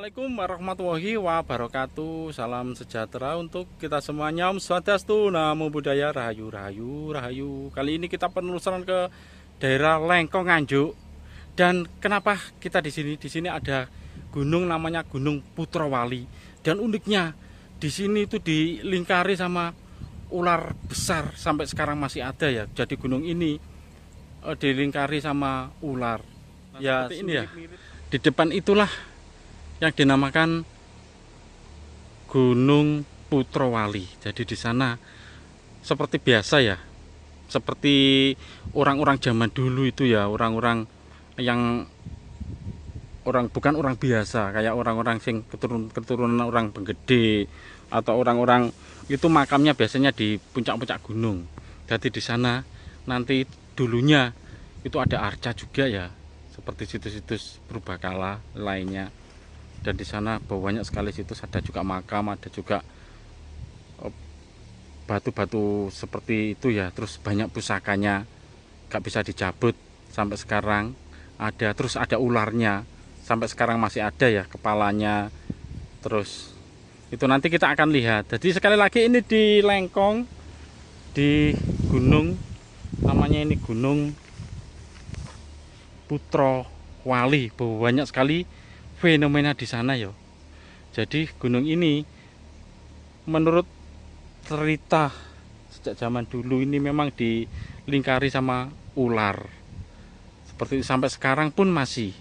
Assalamualaikum warahmatullahi wabarakatuh. Salam sejahtera untuk kita semuanya. Om Swastiastu, Namo Buddhaya, Rahayu, Rahayu, Rahayu. Kali ini kita penelusuran ke daerah Lengkong Nganjuk. Dan kenapa kita di sini? Di sini ada gunung namanya Gunung Putrawali. Dan uniknya di sini itu dilingkari sama ular besar, sampai sekarang masih ada ya. Jadi gunung ini dilingkari sama ular. Ya, ini ya. Di depan itulah yang dinamakan Gunung Putrawali. Jadi di sana seperti biasa ya, seperti orang-orang zaman dulu itu ya, orang-orang yang bukan orang biasa, kayak orang-orang sing keturunan orang Benggede atau orang-orang itu makamnya biasanya di puncak-puncak gunung. Jadi di sana nanti dulunya itu ada arca juga ya, seperti situs-situs purbakala lainnya. Dan di sana banyak sekali situs, ada juga makam, ada juga batu-batu seperti itu ya. Terus banyak pusakanya, gak bisa dicabut sampai sekarang ada. Terus ada ularnya, sampai sekarang masih ada ya kepalanya. Terus itu nanti kita akan lihat. Jadi sekali lagi ini di Lengkong, di gunung namanya ini Gunung Putrawali. Banyak sekali fenomena di sana ya. Jadi gunung ini menurut cerita sejak zaman dulu ini memang dilingkari sama ular. Seperti sampai sekarang pun masih.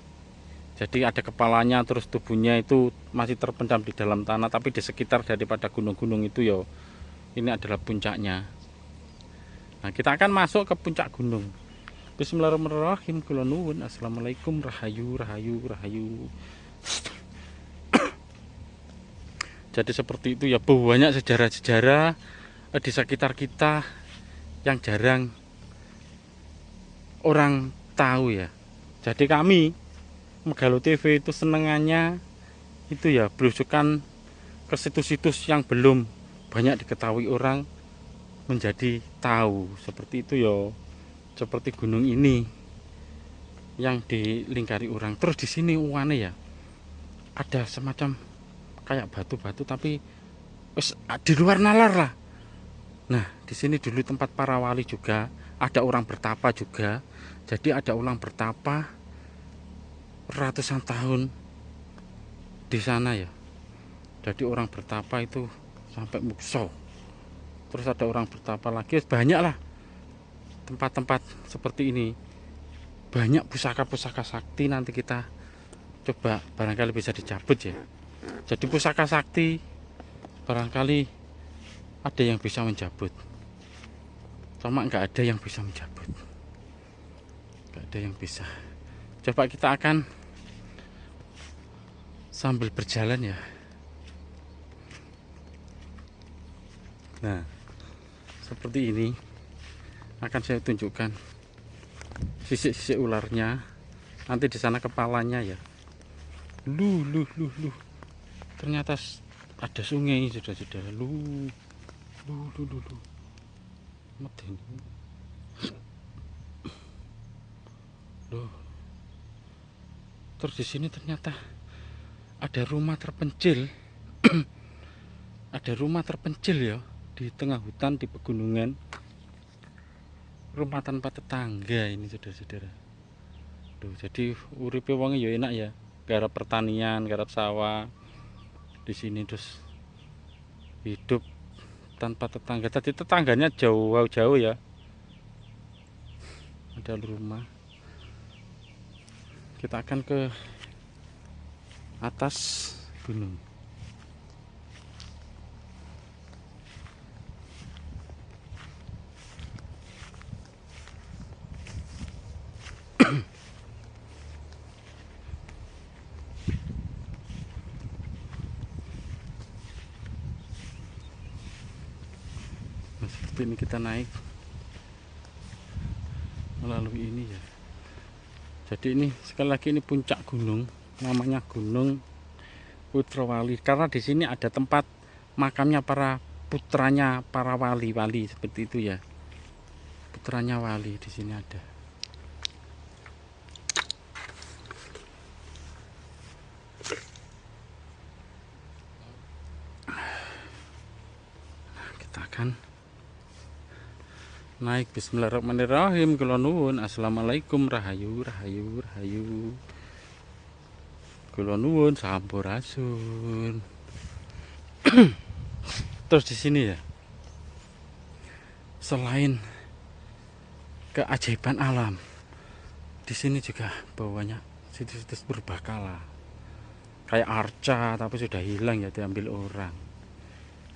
Jadi ada kepalanya, terus tubuhnya itu masih terpendam di dalam tanah, tapi di sekitar daripada gunung-gunung itu ya ini adalah puncaknya. Nah, kita akan masuk ke puncak gunung. Bismillahirrahmanirrahim. Kula nuwun. Assalamualaikum, Rahayu, Rahayu, Rahayu. Jadi seperti itu ya, banyak sejarah-sejarah di sekitar kita yang jarang orang tahu ya. Jadi kami Megalo TV itu senengannya itu ya berujukan ke situs-situs yang belum banyak diketahui orang menjadi tahu. Seperti itu ya, seperti gunung ini yang dilingkari orang. Terus di sini uane ya, ada semacam kayak batu-batu tapi di luar nalar lah. Nah, di sini dulu tempat para wali juga, ada orang bertapa juga. Jadi ada orang bertapa ratusan tahun di sana ya. Jadi orang bertapa itu sampai mukso. Terus ada orang bertapa lagi, banyak lah tempat-tempat seperti ini. Banyak pusaka-pusaka sakti, nanti kita coba barangkali bisa dicabut ya. Jadi pusaka sakti barangkali ada yang bisa mencabut, cuma nggak ada yang bisa mencabut, nggak ada yang bisa. Coba kita akan sambil berjalan ya. Nah, seperti ini akan saya tunjukkan sisik-sisik ularnya. Nanti di sana kepalanya ya. Lu. Ternyata ada sungai, saudara-saudara. Lu. Meden. Loh. Terus di sini ternyata ada rumah terpencil. Ada rumah terpencil ya di tengah hutan di pegunungan. Rumah tanpa tetangga ini, saudara-saudara. Loh, jadi uripe wong ya enak ya. Garap pertanian, garap sawah. Di sini terus hidup tanpa tetangga. Tadi tetangganya jauh ya. Ada rumah. Kita akan ke atas gunung. Nah, seperti ini kita naik melalui ini ya. Jadi ini sekali lagi ini puncak gunung, namanya Gunung Putrawali. Karena di sini ada tempat makamnya para putranya para wali-wali seperti itu ya. Putranya wali di sini ada. akan naik. Bismillahirrahmanirrahim. Kula nuwun. Assalamualaikum. Rahayu rahayu rahayu. Kula nuwun sampurasun. Terus di sini ya, selain keajaiban alam, di sini juga banyak situs-situs berbakala kayak arca, tapi sudah hilang ya, diambil orang.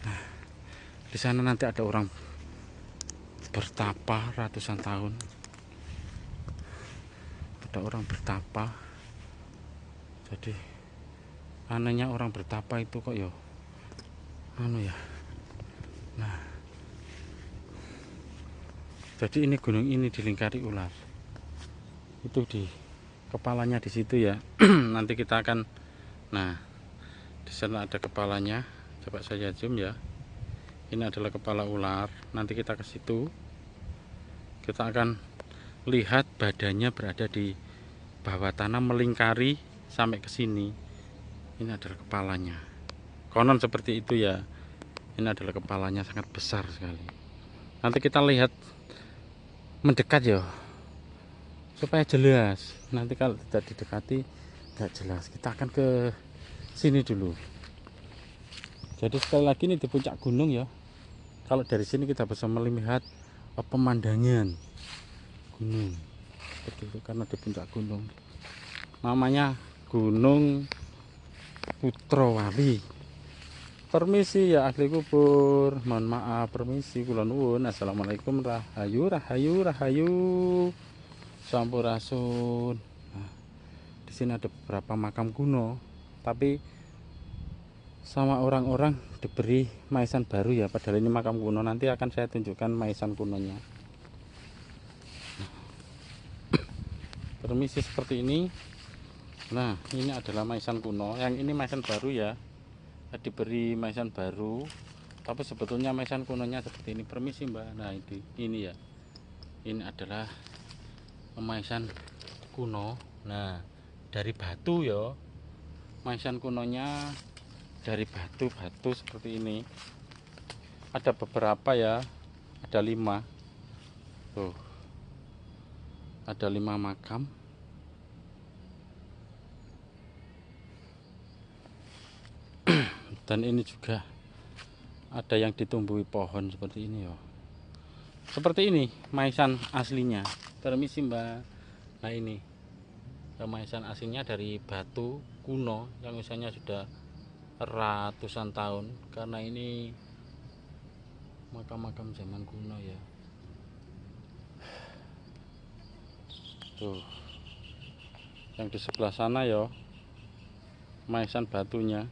Nah, di sana nanti ada orang bertapa ratusan tahun. Ada orang bertapa. Jadi anehnya orang bertapa itu kok ya ya. Nah, jadi ini gunung ini dilingkari ular. Itu di kepalanya di situ ya. Nanti kita akan, nah, di sana ada kepalanya. Coba saya zoom ya. Ini adalah kepala ular. Nanti kita ke situ. Kita akan lihat badannya berada di bawah tanah melingkari sampai ke sini. Ini adalah kepalanya. Konon seperti itu ya. Ini adalah kepalanya, sangat besar sekali. Nanti kita lihat mendekat ya, supaya jelas. Nanti kalau tidak didekati tidak jelas. Kita akan ke sini dulu. Jadi sekali lagi ini di puncak gunung ya. Kalau dari sini kita bisa melihat pemandangan gunung seperti itu, karena di puncak gunung. Namanya Gunung Putrowali. Permisi ya ahli kubur, mohon maaf, permisi, kula nuwun. Assalamualaikum. Rahayu rahayu rahayu sampurasun. Nah, di sini ada beberapa makam kuno, tapi sama orang-orang diberi maisan baru ya, padahal ini makam kuno. Nanti akan saya tunjukkan maisan kunonya. Nah, permisi seperti ini. Nah, ini adalah maisan kuno. Yang ini maisan baru ya, diberi maisan baru, tapi sebetulnya maisan kunonya seperti ini. Permisi mbak. Nah, ini ya, ini adalah maisan kuno. Nah, dari batu ya, maisan kunonya dari batu seperti ini. Ada beberapa ya, ada 5 tuh, ada 5 makam. Dan ini juga ada yang ditumbuhi pohon seperti ini ya. Seperti ini maisan aslinya. Permisi mbak. Nah, ini maisan aslinya dari batu kuno yang usianya sudah ratusan tahun, karena ini makam-makam zaman kuno ya. Tuh, yang di sebelah sana ya, maisan batunya.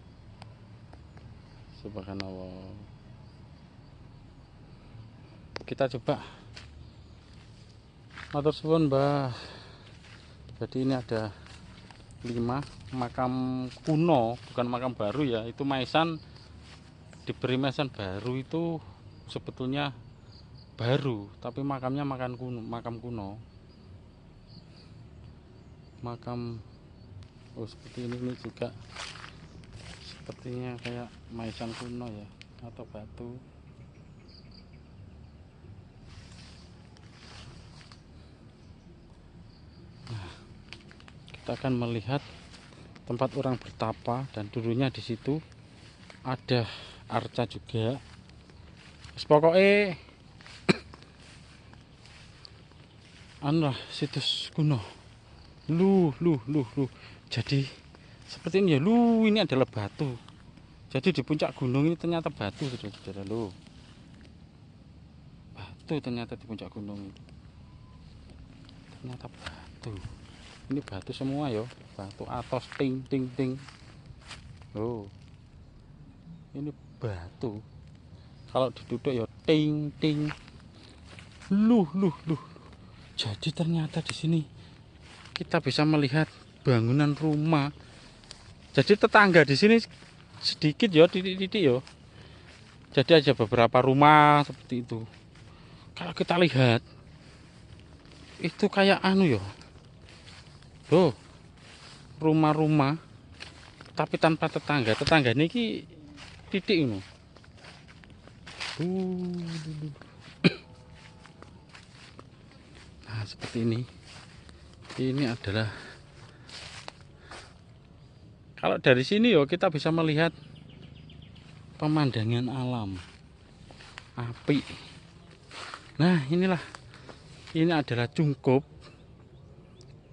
Subhanallah. Kita coba. Matur suwun mbah. Jadi ini ada 5 makam kuno, bukan makam baru ya. Itu maisan, diberi maisan baru itu sebetulnya baru, tapi makamnya makam kuno. Makam seperti ini juga sepertinya kayak maisan kuno ya, atau batu. Nah, kita akan melihat tempat orang bertapa, dan dulunya di situ ada arca juga. Pokoknya anu lah, situs kuno. Lu. Jadi seperti ini ya. Ini adalah batu. Jadi di puncak gunung ini ternyata batu, saudara. Batu ternyata di puncak gunung itu. Ternyata batu. Ini batu semua ya, batu atos ting. Ini batu. Kalau diduduk ya ting. Lu. Jadi ternyata di sini kita bisa melihat bangunan rumah. Jadi tetangga di sini sedikit ya, titik-titik ya. Jadi ada beberapa rumah seperti itu. Kalau kita lihat itu kayak anu ya. Loh, rumah-rumah tapi tanpa tetangga. Tetangga niki titik ini. Nah, seperti ini. Ini adalah, kalau dari sini yo kita bisa melihat pemandangan alam, api. Nah, ini adalah Cungkup.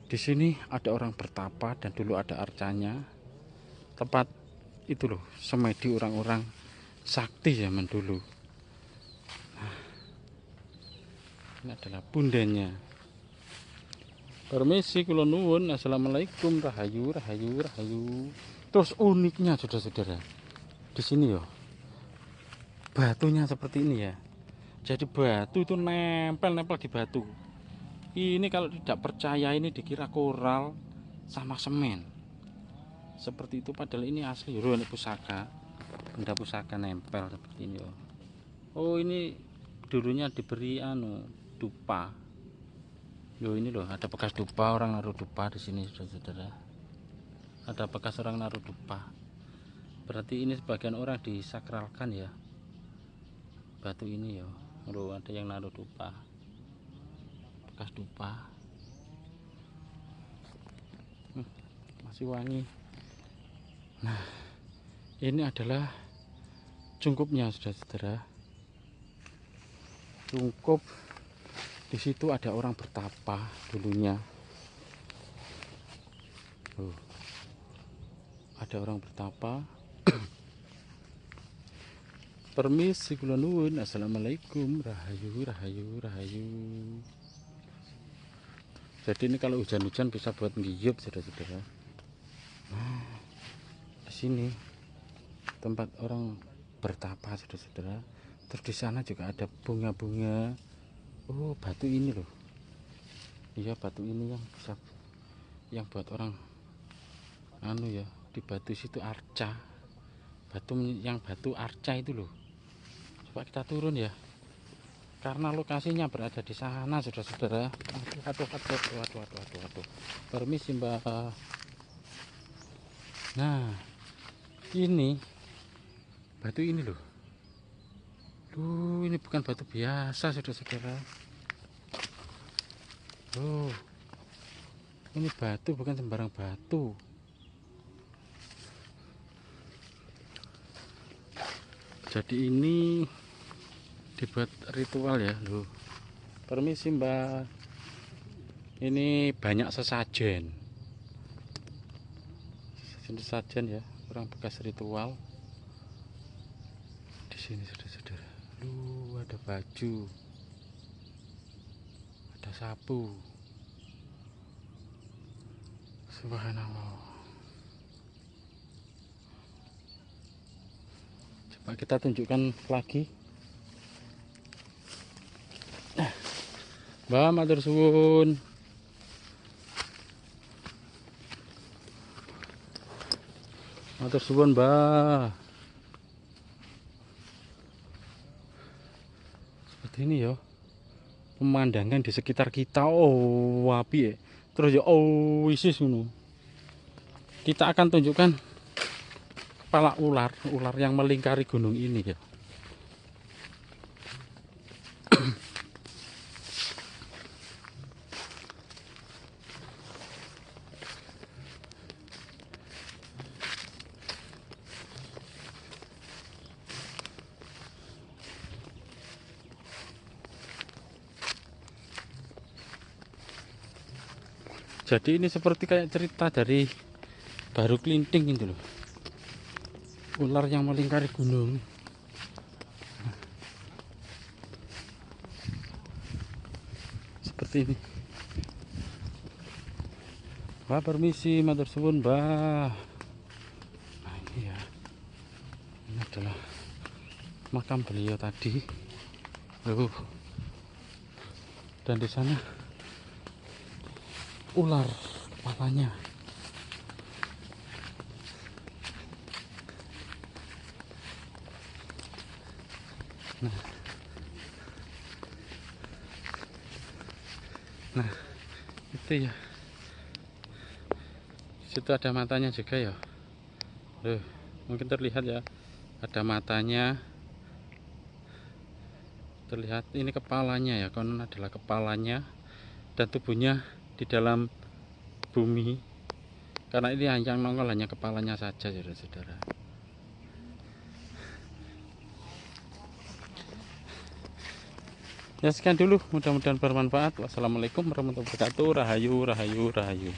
Di sini ada orang bertapa dan dulu ada arcanya. Tempat itu loh, semedi orang-orang sakti zaman dulu. Nah, ini adalah bundanya. Permisi, kula nuwun. Assalamualaikum, rahayu, rahayu, rahayu. Terus uniknya saudara-saudara, di sini yo batunya seperti ini ya. Jadi batu itu nempel-nempel di batu. Ini kalau tidak percaya, ini dikira koral sama semen. Seperti itu, padahal ini asli. Ini pusaka, benda pusaka nempel seperti ini yo. Oh, ini dulunya diberi dupa. Loh, ini loh, ada bekas dupa, orang naruh dupa di sini, saudara-saudara. Ada bekas orang naruh dupa. Berarti ini sebagian orang disakralkan ya. Batu ini ya. Loh, ada yang naruh dupa. Bekas dupa. Masih wangi. Nah, ini adalah Cungkupnya, saudara-saudara. Cungkup. Di situ ada orang bertapa dulunya. Ada orang bertapa. Permisi, kula nuwun. Assalamualaikum, rahayu, rahayu, rahayu. Jadi ini kalau hujan-hujan bisa buat ngiyup, saudara-saudara. Nah, di sini tempat orang bertapa, saudara-saudara. Terus di sana juga ada bunga-bunga. Oh, batu ini loh. Iya, batu ini yang bisa, yang buat orang ya, di batu situ arca. Batu arca itu loh. Coba kita turun ya. Karena lokasinya berada di sana, saudara-saudara. Aduh. Permisi, Mbak. Nah, ini batu ini loh. Ini bukan batu biasa, saudara-saudara. Ini batu, bukan sembarang batu. Jadi ini dibuat ritual ya, loh. Permisi, Mbak. Ini banyak sesajen ya, orang bekas ritual. Di sini, saudara-saudara. Ada baju, ada sapu. Subhanallah. Coba kita tunjukkan lagi. Mbak, matur suwun. Matur suwun, Mbak. Seperti ini ya pemandangan di sekitar kita. Oh, api ya. Terus ya, oh, isis ngono. Kita akan tunjukkan kepala ular yang melingkari gunung ini ya. Jadi ini seperti kayak cerita dari Baru Kelinting itu loh. Ular yang melingkari gunung. Seperti ini. Mbak, permisi, matur suwun, Mbak. Nah, ini ya. Ini adalah makam beliau tadi. Dan di sana ular kepalanya. Nah, itu ya. Situ ada matanya juga ya. Mungkin terlihat ya. Ada matanya. terlihat ini kepalanya ya, konon adalah kepalanya, dan tubuhnya di dalam bumi, karena ini yang nongol hanya kepalanya saja, saudara-saudara. Ya sekian dulu, mudah-mudahan bermanfaat. Wassalamualaikum warahmatullahi wabarakatuh. Rahayu, rahayu, rahayu.